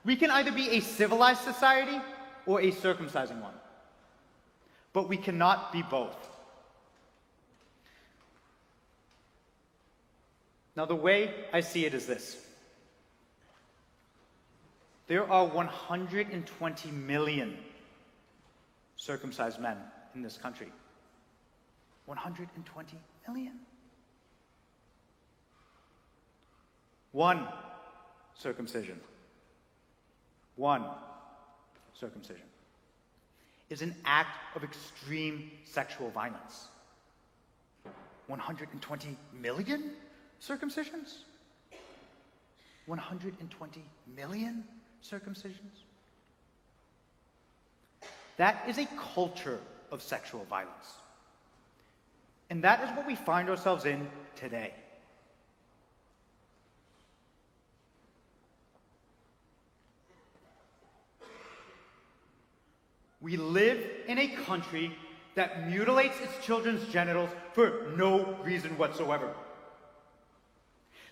We can either be a civilized society or a circumcising one. But we cannot be both. Now, the way I see it is this. There are 120 million circumcised men in this country. 120 million. One circumcision is an act of extreme sexual violence. 120 million circumcisions? 120 million circumcisions? That is a culture of sexual violence. And that is what we find ourselves in today. We live in a country that mutilates its children's genitals for no reason whatsoever.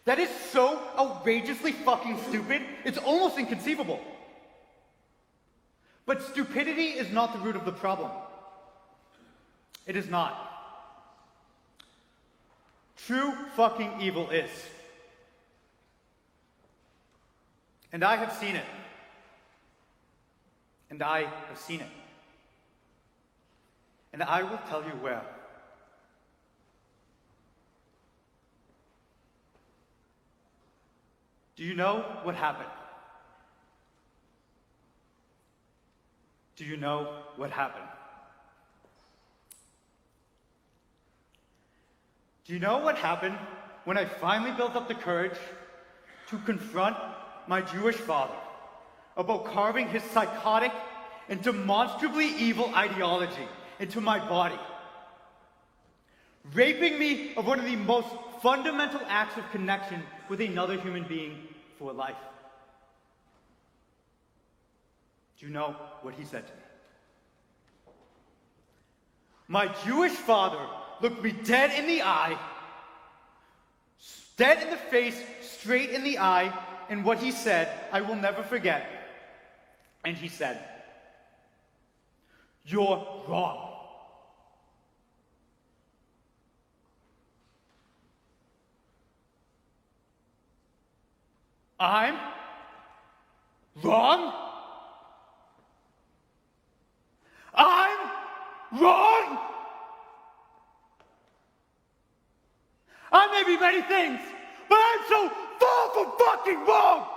That is so outrageously fucking stupid, it's almost inconceivable. But stupidity is not the root of the problem. It is not. True fucking evil is. And I have seen it. And I have seen it. And I will tell you where. Do you know what happened? Do you know what happened? Do you know what happened when I finally built up the courage to confront my Jewish father about carving his psychotic and demonstrably evil ideology into my body, raping me of one of the most fundamental acts of connection with another human being for life? Do you know what he said to me? My Jewish father looked me dead in the eye, dead in the face, straight in the eye, and what he said, I will never forget. And he said, "You're wrong." I'm wrong? I'm wrong? I may be many things, but I'm so far from fucking wrong!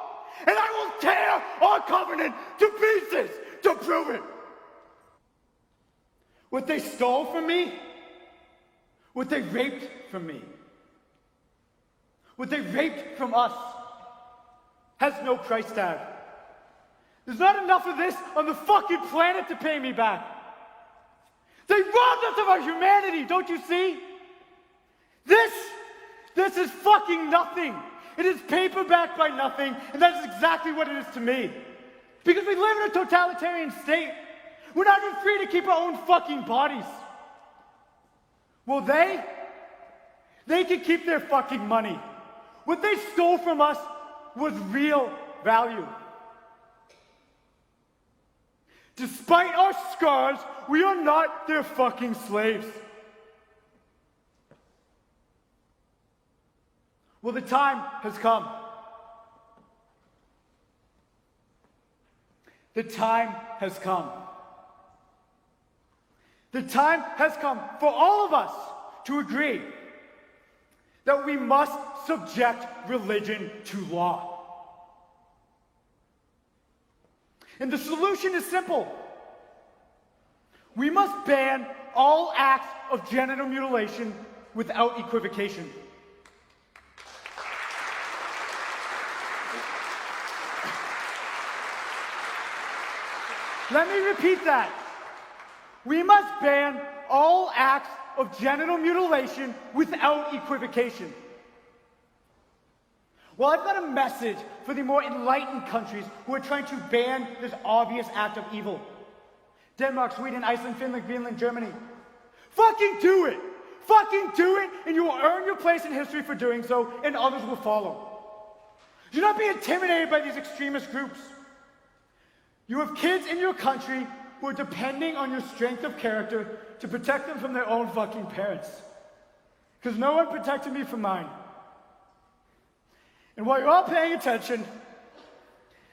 And I will tear our covenant to pieces to prove it! What they stole from me, what they raped from me, what they raped from us, has no price tag. There's not enough of this on the fucking planet to pay me back. They robbed us of our humanity, don't you see? This is fucking nothing. It is paperback by nothing, and that is exactly what it is to me. Because we live in a totalitarian state. We're not even free to keep our own fucking bodies. Well, they can keep their fucking money. What they stole from us was real value. Despite our scars, we are not their fucking slaves. Well, the time has come. The time has come. The time has come for all of us to agree that we must subject religion to law. And the solution is simple. We must ban all acts of genital mutilation without equivocation. Let me repeat that. We must ban all acts of genital mutilation without equivocation. Well, I've got a message for the more enlightened countries who are trying to ban this obvious act of evil. Denmark, Sweden, Iceland, Finland, Greenland, Germany. Fucking do it! Fucking do it, and you will earn your place in history for doing so, and others will follow. Do not be intimidated by these extremist groups. You have kids in your country who are depending on your strength of character to protect them from their own fucking parents. Because no one protected me from mine. And while you're all paying attention,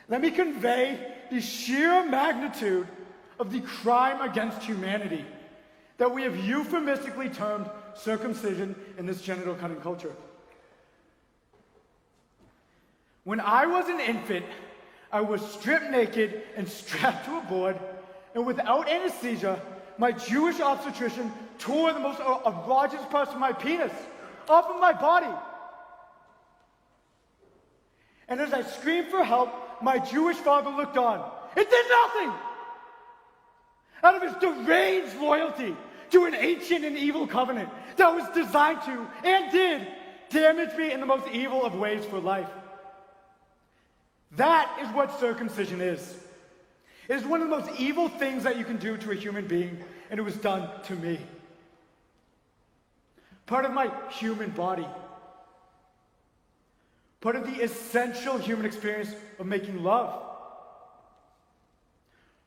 let me convey the sheer magnitude of the crime against humanity that we have euphemistically termed circumcision in this genital cutting culture. When I was an infant, I was stripped naked and strapped to a board, and without anesthesia, my Jewish obstetrician tore the most erogenous parts of my penis off of my body. And as I screamed for help, my Jewish father looked on. It did nothing! Out of his deranged loyalty to an ancient and evil covenant that was designed to, and did, damage me in the most evil of ways for life. That is what circumcision is. It is one of the most evil things that you can do to a human being, and it was done to me. Part of my human body. Part of the essential human experience of making love.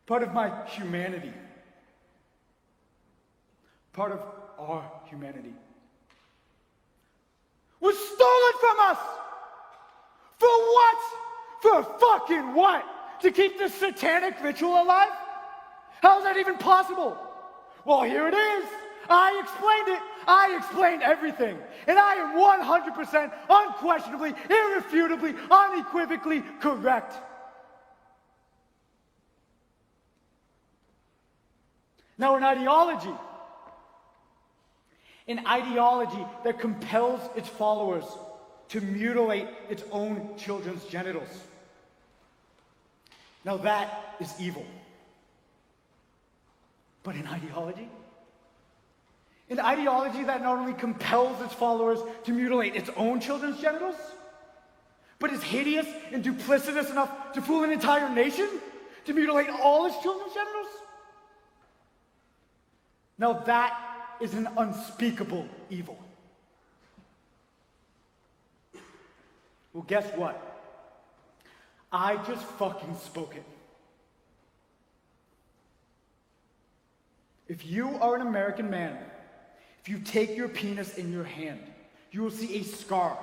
Part of my humanity. Part of our humanity. Was stolen from us! For what? For fucking what? To keep this satanic ritual alive? How is that even possible? Well, here it is. I explained it. I explained everything. And I am 100% unquestionably, irrefutably, unequivocally correct. Now, an ideology that compels its followers to mutilate its own children's genitals. Now that is evil. But an ideology that not only compels its followers to mutilate its own children's genitals, but is hideous and duplicitous enough to fool an entire nation to mutilate all its children's genitals? Now that is an unspeakable evil. Well, guess what? I just fucking spoke it. If you are an American man, if you take your penis in your hand, you will see a scar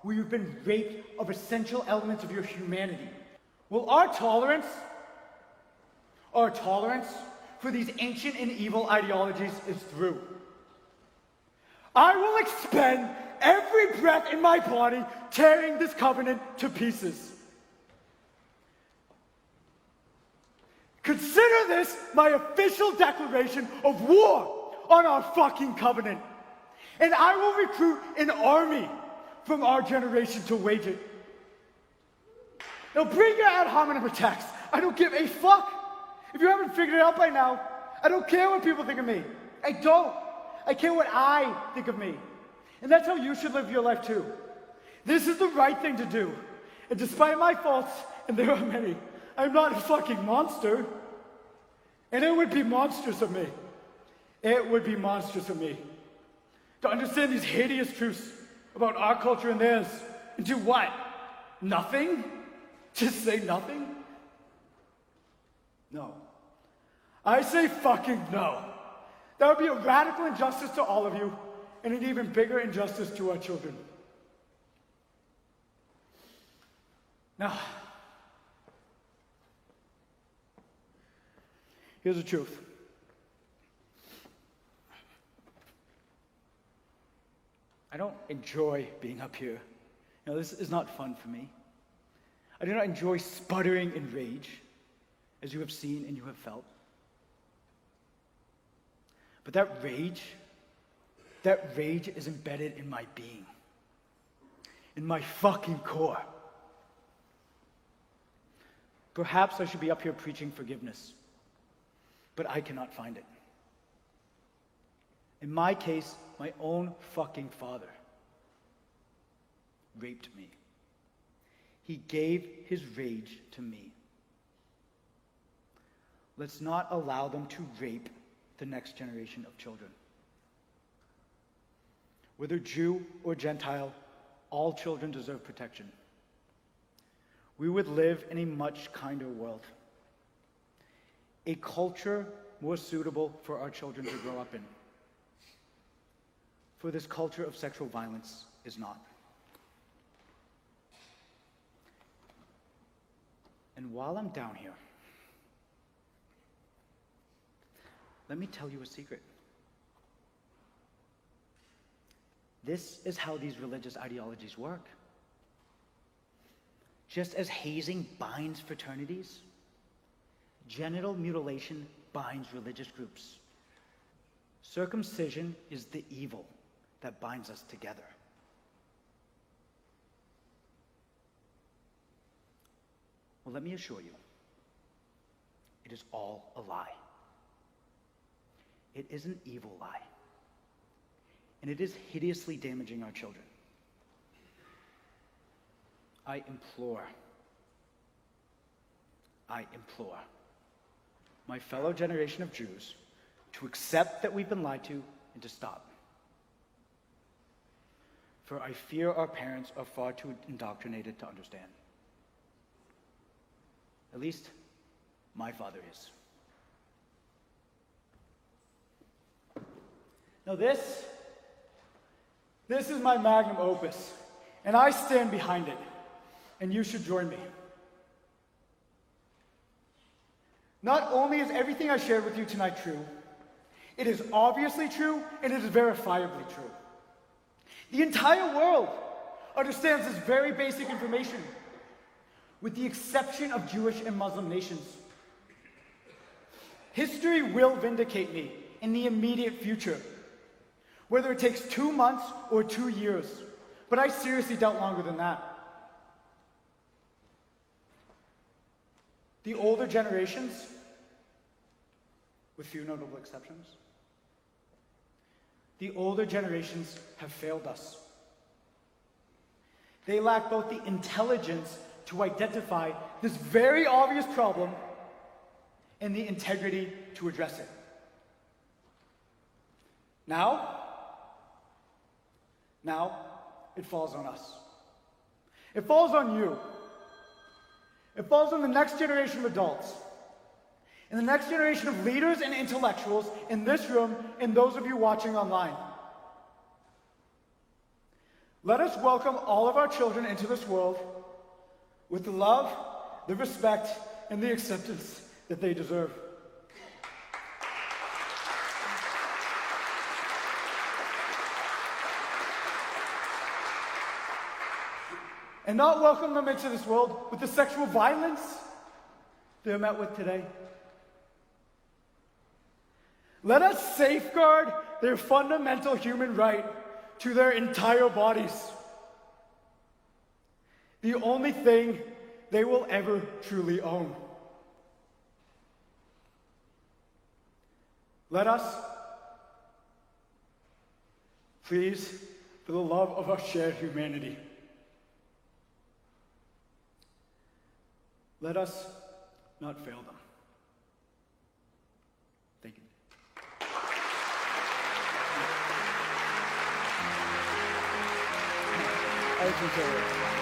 where you've been raped of essential elements of your humanity. Well, our tolerance for these ancient and evil ideologies is through. I will expend every breath in my body tearing this covenant to pieces. Consider this my official declaration of war on our fucking covenant. And I will recruit an army from our generation to wage it. Now bring your ad hominem attacks. I don't give a fuck. If you haven't figured it out by now, I don't care what people think of me. I don't. I care what I think of me. And that's how you should live your life too. This is the right thing to do. And despite my faults, and there are many, I'm not a fucking monster. And it would be monstrous of me. It would be monstrous of me to understand these hideous truths about our culture and theirs. And do what? Nothing? Just say nothing? No. I say fucking no. That would be a radical injustice to all of you, and an even bigger injustice to our children. Now, here's the truth. I don't enjoy being up here. You know, this is not fun for me. I do not enjoy sputtering in rage, as you have seen and you have felt. But that rage is embedded in my being, in my fucking core. Perhaps I should be up here preaching forgiveness, but I cannot find it. In my case, my own fucking father raped me. He gave his rage to me. Let's not allow them to rape the next generation of children. Whether Jew or Gentile, all children deserve protection. We would live in a much kinder world a culture more suitable for our children to grow up in. For this culture of sexual violence is not. And while I'm down here, let me tell you a secret. This is how these religious ideologies work. Just as hazing binds fraternities, genital mutilation binds religious groups. Circumcision is the evil that binds us together. Well, let me assure you, it is all a lie. It is an evil lie. And it is hideously damaging our children. I implore my fellow generation of Jews to accept that we've been lied to and to stop. For I fear our parents are far too indoctrinated to understand. At least, my father is. Now this is my magnum opus, and I stand behind it, and you should join me. Not only is everything I shared with you tonight true, it is obviously true, and it is verifiably true. The entire world understands this very basic information, with the exception of Jewish and Muslim nations. History will vindicate me in the immediate future, whether it takes 2 months or 2 years, but I seriously doubt longer than that. The older generations, with few notable exceptions, the older generations have failed us. They lack both the intelligence to identify this very obvious problem and the integrity to address it. Now, it falls on us. It falls on you. It falls on the next generation of adults, and the next generation of leaders and intellectuals in this room and those of you watching online. Let us welcome all of our children into this world with the love, the respect, and the acceptance that they deserve. And not welcome them into this world with the sexual violence they're met with today. Let us safeguard their fundamental human right to their entire bodies, the only thing they will ever truly own. Let us, please, for the love of our shared humanity, let us not fail them. Thank you. I appreciate it.